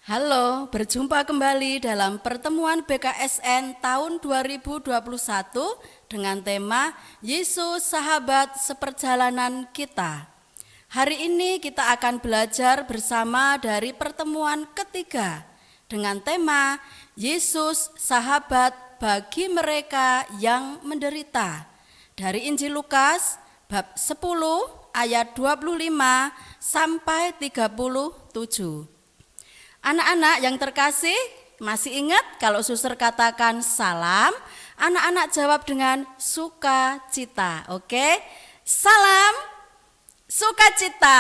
Halo, berjumpa kembali dalam pertemuan BKSN tahun 2021 dengan tema Yesus Sahabat Seperjalanan Kita. Hari ini kita akan belajar bersama dari pertemuan ketiga dengan tema Yesus Sahabat bagi mereka yang menderita. Dari Injil Lukas bab 10 ayat 25 sampai 37. Anak-anak yang terkasih, masih ingat kalau suster katakan salam, anak-anak jawab dengan sukacita. Oke? Salam sukacita.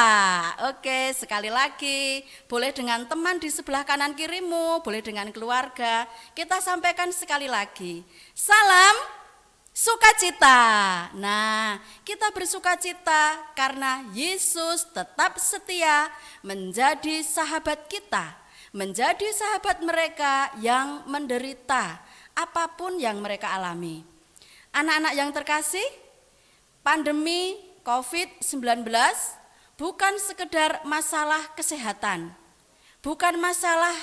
Oke, sekali lagi. Boleh dengan teman di sebelah kanan kirimu, boleh dengan keluarga. Kita sampaikan sekali lagi. Salam sukacita. Nah, kita bersukacita karena Yesus tetap setia menjadi sahabat kita. Menjadi sahabat mereka yang menderita apapun yang mereka alami. Anak-anak yang terkasih, pandemi COVID-19 bukan sekedar masalah kesehatan, bukan masalah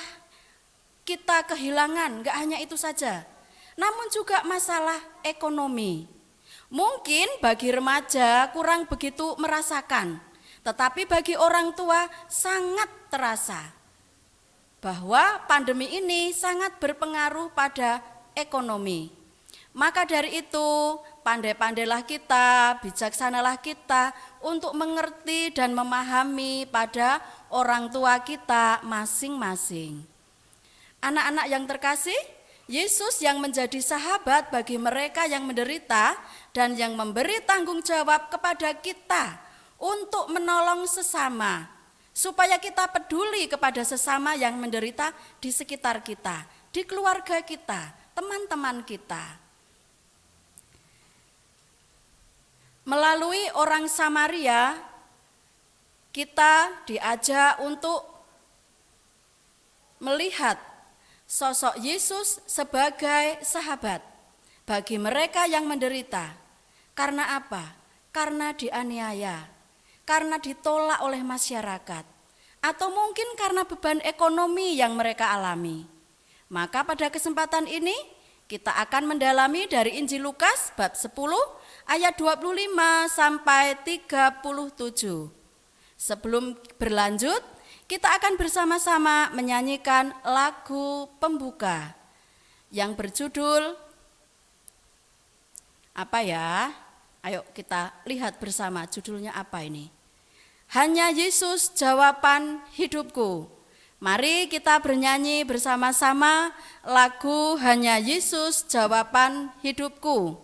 kita kehilangan, enggak hanya itu saja, namun juga masalah ekonomi. Mungkin bagi remaja kurang begitu merasakan, tetapi bagi orang tua sangat terasa bahwa pandemi ini sangat berpengaruh pada ekonomi. Maka dari itu, pandai-pandailah kita, bijaksanalah kita untuk mengerti dan memahami pada orang tua kita masing-masing. Anak-anak yang terkasih, Yesus yang menjadi sahabat bagi mereka yang menderita dan yang memberi tanggung jawab kepada kita untuk menolong sesama, supaya kita peduli kepada sesama yang menderita di sekitar kita, di keluarga kita, teman-teman kita. Melalui orang Samaria, kita diajak untuk melihat sosok Yesus sebagai sahabat bagi mereka yang menderita. Karena apa? Karena dianiaya, karena ditolak oleh masyarakat, atau mungkin karena beban ekonomi yang mereka alami. Maka pada kesempatan ini kita akan mendalami dari Injil Lukas bab 10 ayat 25 sampai 37. Sebelum berlanjut, kita akan bersama-sama menyanyikan lagu pembuka yang berjudul apa ya? Ayo kita lihat bersama judulnya apa ini. Hanya Yesus jawaban hidupku. Mari kita bernyanyi bersama-sama lagu Hanya Yesus jawaban hidupku.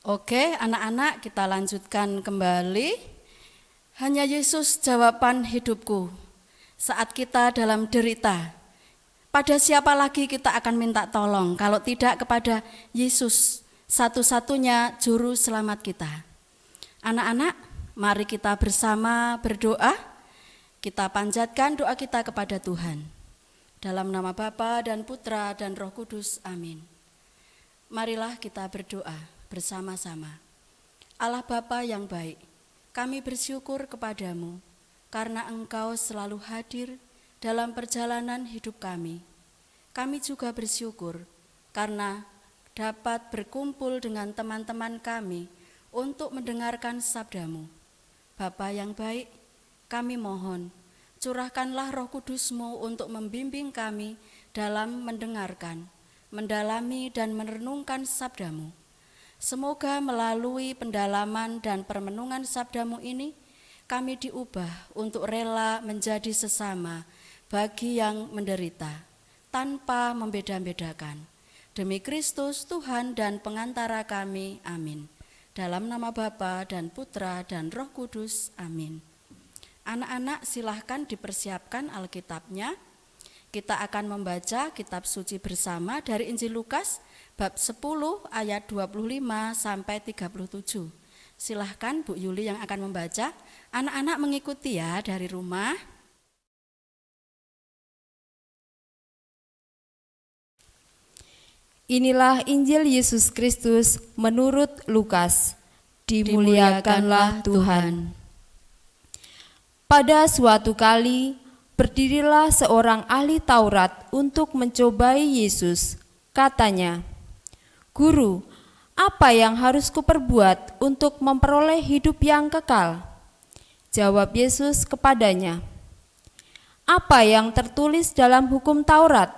Oke, anak-anak, kita lanjutkan kembali. Hanya Yesus jawaban hidupku. Saat kita dalam derita, pada siapa lagi kita akan minta tolong kalau tidak kepada Yesus, satu-satunya juru selamat kita. Anak-anak, mari kita bersama berdoa. Kita panjatkan doa kita kepada Tuhan. Dalam nama Bapa dan Putra dan Roh Kudus, amin. Marilah kita berdoa bersama-sama. Allah Bapa yang baik, kami bersyukur kepadamu karena Engkau selalu hadir dalam perjalanan hidup kami. Kami juga bersyukur karena dapat berkumpul dengan teman-teman kami untuk mendengarkan sabdamu. Bapa yang baik, kami mohon, curahkanlah Roh Kudus-Mu untuk membimbing kami dalam mendengarkan, mendalami dan merenungkan sabdamu. Semoga melalui pendalaman dan permenungan sabdamu ini, kami diubah untuk rela menjadi sesama bagi yang menderita, tanpa membeda-bedakan. Demi Kristus, Tuhan dan pengantara kami, amin. Dalam nama Bapa dan Putra dan Roh Kudus, amin. Anak-anak, silahkan dipersiapkan Alkitabnya. Kita akan membaca kitab suci bersama dari Injil Lukas bab 10 ayat 25 sampai 37. Silahkan Bu Yuli yang akan membaca. Anak-anak mengikuti ya dari rumah. Inilah Injil Yesus Kristus menurut Lukas. Dimuliakanlah Tuhan. Pada suatu kali, berdirilah seorang ahli Taurat untuk mencobai Yesus. Katanya, "Guru, apa yang harus kuperbuat untuk memperoleh hidup yang kekal?" Jawab Yesus kepadanya, "Apa yang tertulis dalam hukum Taurat?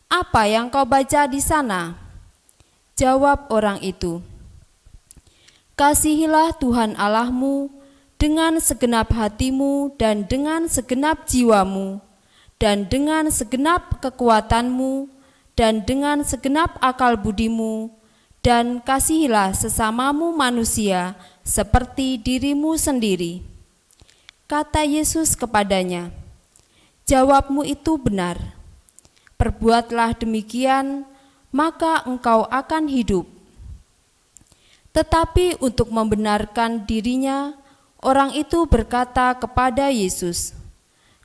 Apa yang kau baca di sana?" Jawab orang itu, "Kasihilah Tuhan Allahmu dengan segenap hatimu dan dengan segenap jiwamu dan dengan segenap kekuatanmu dan dengan segenap akal budimu, dan kasihilah sesamamu manusia seperti dirimu sendiri." Kata Yesus kepadanya, "Jawabmu itu benar. Perbuatlah demikian, maka engkau akan hidup." Tetapi untuk membenarkan dirinya, orang itu berkata kepada Yesus,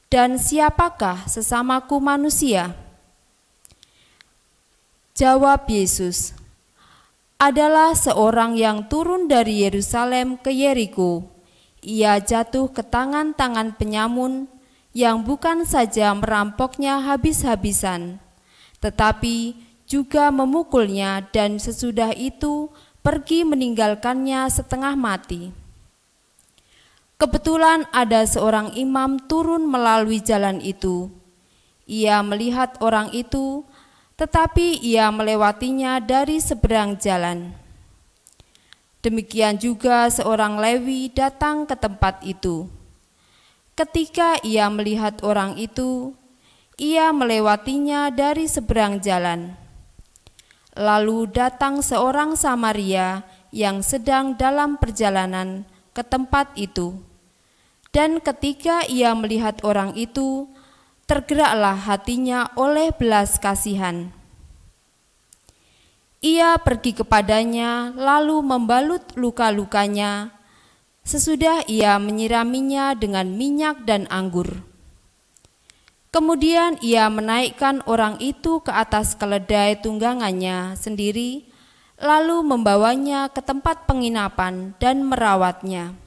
"Dan siapakah sesamaku manusia?" Jawab Yesus, "Adalah seorang yang turun dari Yerusalem ke Yeriko. Ia jatuh ke tangan-tangan penyamun yang bukan saja merampoknya habis-habisan, tetapi juga memukulnya dan sesudah itu pergi meninggalkannya setengah mati. Kebetulan ada seorang imam turun melalui jalan itu. Ia melihat orang itu, tetapi ia melewatinya dari seberang jalan. Demikian juga seorang Lewi datang ke tempat itu. Ketika ia melihat orang itu, ia melewatinya dari seberang jalan. Lalu datang seorang Samaria yang sedang dalam perjalanan ke tempat itu. Dan ketika ia melihat orang itu, tergeraklah hatinya oleh belas kasihan. Ia pergi kepadanya lalu membalut luka-lukanya. Sesudah ia menyiraminya dengan minyak dan anggur. Kemudian ia menaikkan orang itu ke atas keledai tunggangannya sendiri, lalu membawanya ke tempat penginapan dan merawatnya.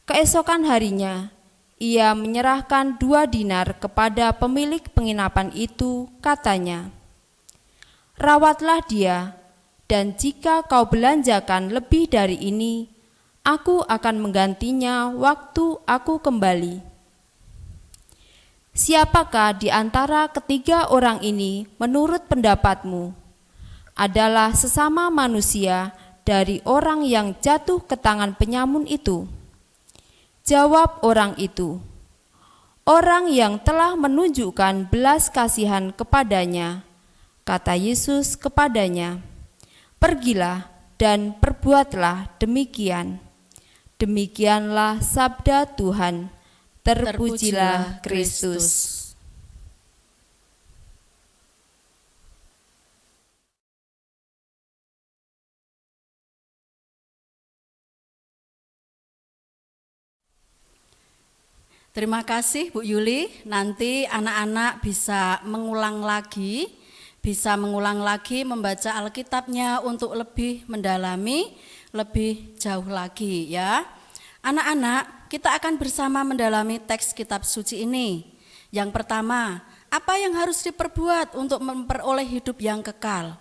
Keesokan harinya, ia menyerahkan 2 dinar kepada pemilik penginapan itu, katanya, "Rawatlah dia, dan jika kau belanjakan lebih dari ini, aku akan menggantinya waktu aku kembali." Siapakah di antara ketiga orang ini menurut pendapatmu adalah sesama manusia dari orang yang jatuh ke tangan penyamun itu? Jawab orang itu, "Orang yang telah menunjukkan belas kasihan kepadanya." Kata Yesus kepadanya, "Pergilah dan perbuatlah demikian. Demikianlah sabda Tuhan. Terpujilah Kristus. Terima kasih Bu Yuli, nanti anak-anak bisa mengulang lagi membaca Alkitabnya untuk lebih mendalami, lebih jauh lagi ya. Anak-anak, kita akan bersama mendalami teks kitab suci ini. Yang pertama, apa yang harus diperbuat untuk memperoleh hidup yang kekal?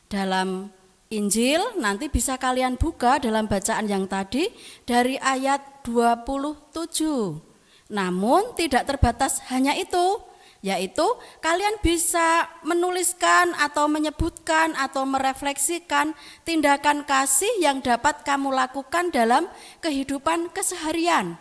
Dalam Injil nanti bisa kalian buka dalam bacaan yang tadi dari ayat 27. Namun tidak terbatas hanya itu, yaitu kalian bisa menuliskan atau menyebutkan atau merefleksikan tindakan kasih yang dapat kamu lakukan dalam kehidupan keseharian.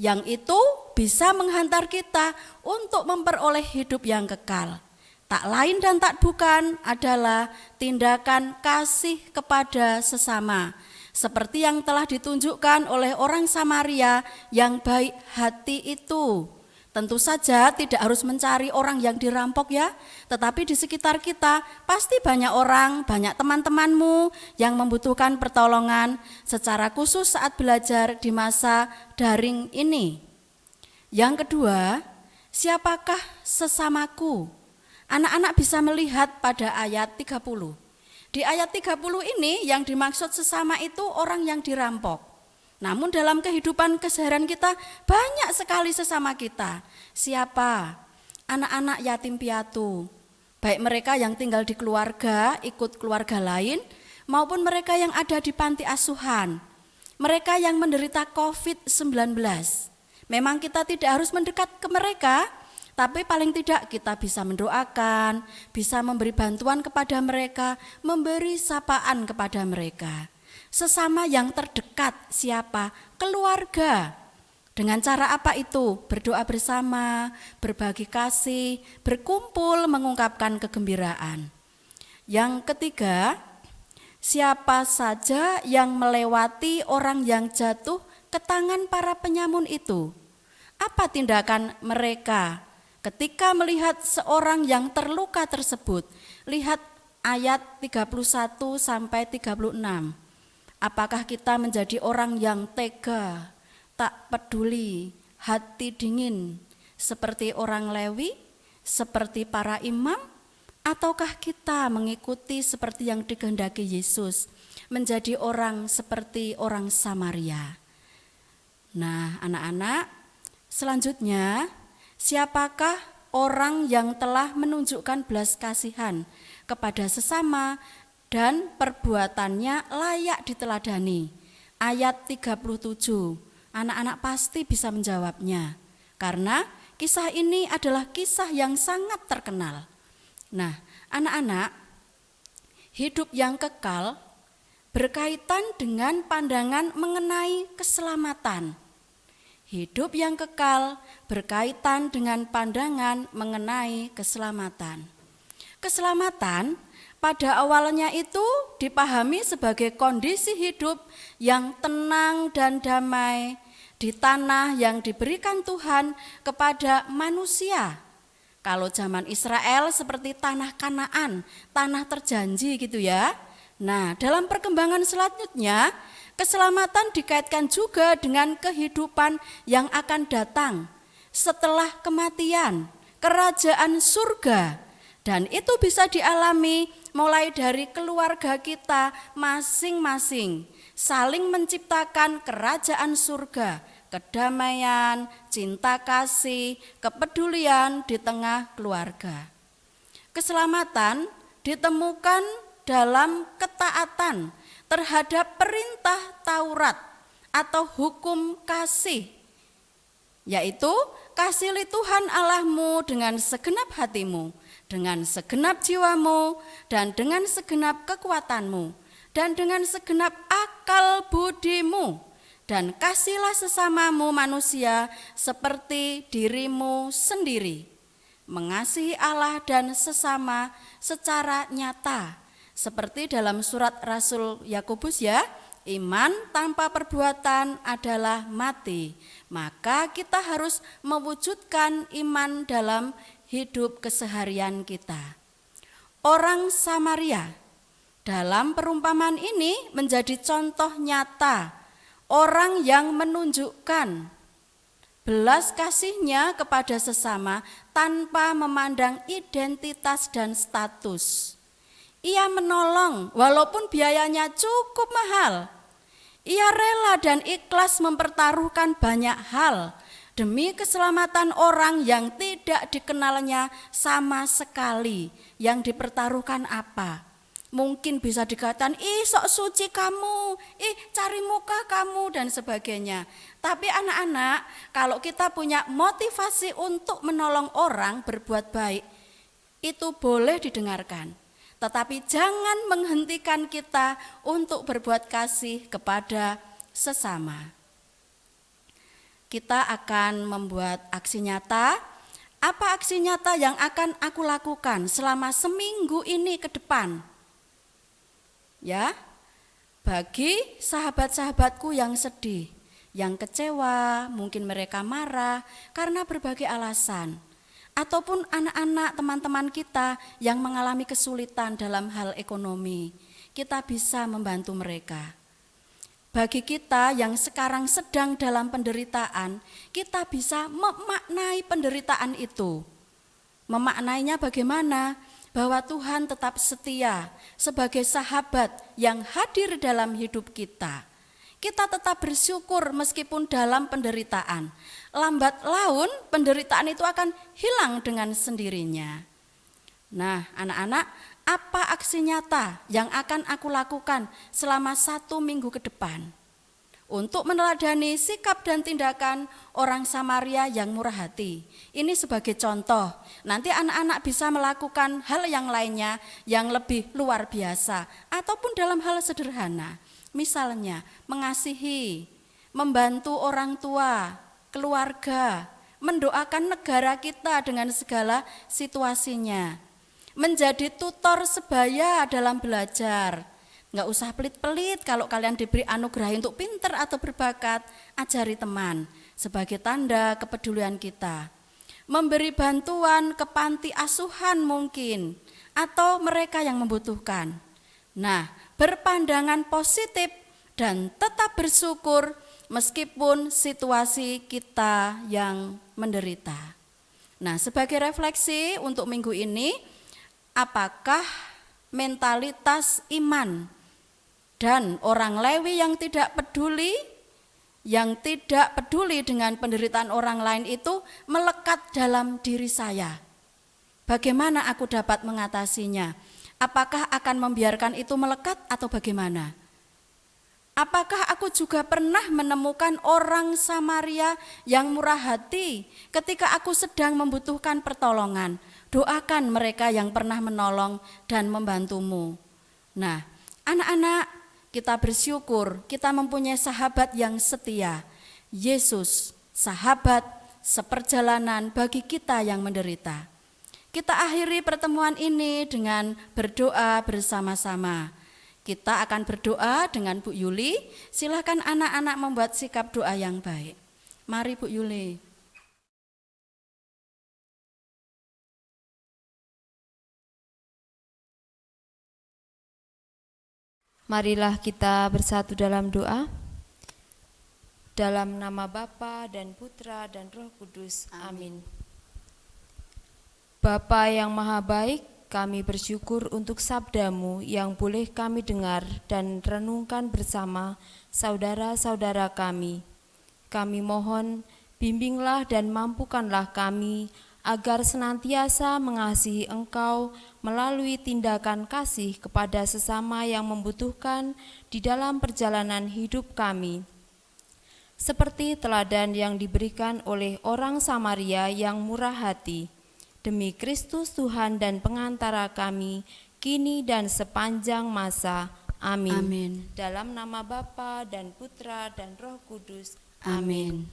Yang itu bisa menghantar kita untuk memperoleh hidup yang kekal. Tak lain dan tak bukan adalah tindakan kasih kepada sesama. Seperti yang telah ditunjukkan oleh orang Samaria yang baik hati itu. Tentu saja tidak harus mencari orang yang dirampok ya, tetapi di sekitar kita pasti banyak orang, banyak teman-temanmu yang membutuhkan pertolongan secara khusus saat belajar di masa daring ini. Yang kedua, siapakah sesamaku? Anak-anak bisa melihat pada ayat 30. Di ayat 30 ini yang dimaksud sesama itu orang yang dirampok. Namun dalam kehidupan keseharian kita banyak sekali sesama kita. Siapa? Anak-anak yatim piatu. Baik mereka yang tinggal di keluarga, ikut keluarga lain, maupun mereka yang ada di panti asuhan. Mereka yang menderita COVID-19. Memang kita tidak harus mendekat ke mereka, tapi paling tidak kita bisa mendoakan, bisa memberi bantuan kepada mereka, memberi sapaan kepada mereka. Sesama yang terdekat siapa? Keluarga. Dengan cara apa itu? Berdoa bersama, berbagi kasih, berkumpul mengungkapkan kegembiraan. Yang ketiga, siapa saja yang melewati orang yang jatuh ke tangan para penyamun itu? Apa tindakan mereka ketika melihat seorang yang terluka tersebut? Lihat ayat 31 sampai 36. Apakah kita menjadi orang yang tega, tak peduli, hati dingin, seperti orang Lewi, seperti para imam? Ataukah kita mengikuti seperti yang dikehendaki Yesus, menjadi orang seperti orang Samaria? Nah, anak-anak, selanjutnya, siapakah orang yang telah menunjukkan belas kasihan kepada sesama dan perbuatannya layak diteladani? Ayat 37, anak-anak pasti bisa menjawabnya, karena kisah ini adalah kisah yang sangat terkenal. Nah, anak-anak, hidup yang kekal berkaitan dengan pandangan mengenai keselamatan. Hidup yang kekal berkaitan dengan pandangan mengenai keselamatan. Keselamatan pada awalnya itu dipahami sebagai kondisi hidup yang tenang dan damai di tanah yang diberikan Tuhan kepada manusia. Kalau zaman Israel seperti tanah Kanaan, tanah terjanji gitu ya. Nah, dalam perkembangan selanjutnya, keselamatan dikaitkan juga dengan kehidupan yang akan datang setelah kematian, kerajaan surga. Dan itu bisa dialami mulai dari keluarga kita masing-masing, saling menciptakan kerajaan surga, kedamaian, cinta kasih, kepedulian di tengah keluarga. Keselamatan ditemukan dalam ketaatan terhadap perintah Taurat atau hukum kasih, yaitu kasihi Tuhan Allahmu dengan segenap hatimu, dengan segenap jiwamu, dan dengan segenap kekuatanmu, dan dengan segenap akal budimu, dan kasihlah sesamamu manusia seperti dirimu sendiri. Mengasihi Allah dan sesama secara nyata Seperti dalam surat Rasul Yakobus ya, iman tanpa perbuatan adalah mati. Maka kita harus mewujudkan iman dalam hidup keseharian kita. Orang Samaria dalam perumpamaan ini menjadi contoh nyata orang yang menunjukkan belas kasihnya kepada sesama tanpa memandang identitas dan status. Ia menolong walaupun biayanya cukup mahal. Ia rela dan ikhlas mempertaruhkan banyak hal demi keselamatan orang yang tidak dikenalnya sama sekali. Yang dipertaruhkan apa? Mungkin bisa dikatakan, sok suci kamu, cari muka kamu dan sebagainya. Tapi anak-anak, kalau kita punya motivasi untuk menolong orang berbuat baik, itu boleh didengarkan. Tetapi jangan menghentikan kita untuk berbuat kasih kepada sesama. Kita akan membuat aksi nyata. Apa aksi nyata yang akan aku lakukan selama seminggu ini ke depan? Ya, bagi sahabat-sahabatku yang sedih, yang kecewa, mungkin mereka marah karena berbagai alasan. Ataupun anak-anak teman-teman kita yang mengalami kesulitan dalam hal ekonomi, kita bisa membantu mereka. Bagi kita yang sekarang sedang dalam penderitaan, kita bisa memaknai penderitaan itu. Memaknainya bagaimana? Bahwa Tuhan tetap setia sebagai sahabat yang hadir dalam hidup kita. Kita tetap bersyukur meskipun dalam penderitaan. Lambat laun penderitaan itu akan hilang dengan sendirinya. Nah, anak-anak, apa aksi nyata yang akan aku lakukan selama 1 minggu ke depan? Untuk meneladani sikap dan tindakan orang Samaria yang murah hati. Ini sebagai contoh. Nanti anak-anak bisa melakukan hal yang lainnya yang lebih luar biasa. Ataupun dalam hal sederhana. Misalnya mengasihi, membantu orang tua, keluarga, mendoakan negara kita dengan segala situasinya. Menjadi tutor sebaya dalam belajar. Enggak usah pelit-pelit, kalau kalian diberi anugerah untuk pinter atau berbakat, ajari teman sebagai tanda kepedulian kita. Memberi bantuan ke panti asuhan mungkin, atau mereka yang membutuhkan. Nah, berpandangan positif dan tetap bersyukur meskipun situasi kita yang menderita. Nah, sebagai refleksi untuk minggu ini, apakah mentalitas iman dan orang Lewi yang tidak peduli dengan penderitaan orang lain itu melekat dalam diri saya? Bagaimana aku dapat mengatasinya? Apakah akan membiarkan itu melekat atau bagaimana? Apakah aku juga pernah menemukan orang Samaria yang murah hati ketika aku sedang membutuhkan pertolongan? Doakan mereka yang pernah menolong dan membantumu. Nah, anak-anak, kita bersyukur kita mempunyai sahabat yang setia. Yesus, sahabat seperjalanan bagi kita yang menderita. Kita akhiri pertemuan ini dengan berdoa bersama-sama. Kita akan berdoa dengan Bu Yuli. Silakan anak-anak membuat sikap doa yang baik. Mari Bu Yuli. Marilah kita bersatu dalam doa. Dalam nama Bapa dan Putra dan Roh Kudus. Amin. Bapa yang Maha Baik, kami bersyukur untuk sabda-Mu yang boleh kami dengar dan renungkan bersama saudara-saudara kami. Kami mohon, bimbinglah dan mampukanlah kami agar senantiasa mengasihi Engkau melalui tindakan kasih kepada sesama yang membutuhkan di dalam perjalanan hidup kami. Seperti teladan yang diberikan oleh orang Samaria yang murah hati. Demi Kristus Tuhan dan pengantara kami, kini dan sepanjang masa. Amin. Amin. Dalam nama Bapa dan Putra dan Roh Kudus. Amin.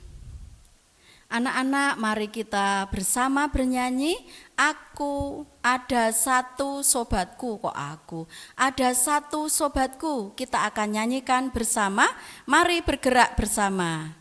Anak-anak, mari kita bersama bernyanyi. Aku ada satu sobatku, kok aku? Ada satu sobatku. Kita akan nyanyikan bersama. Mari bergerak bersama.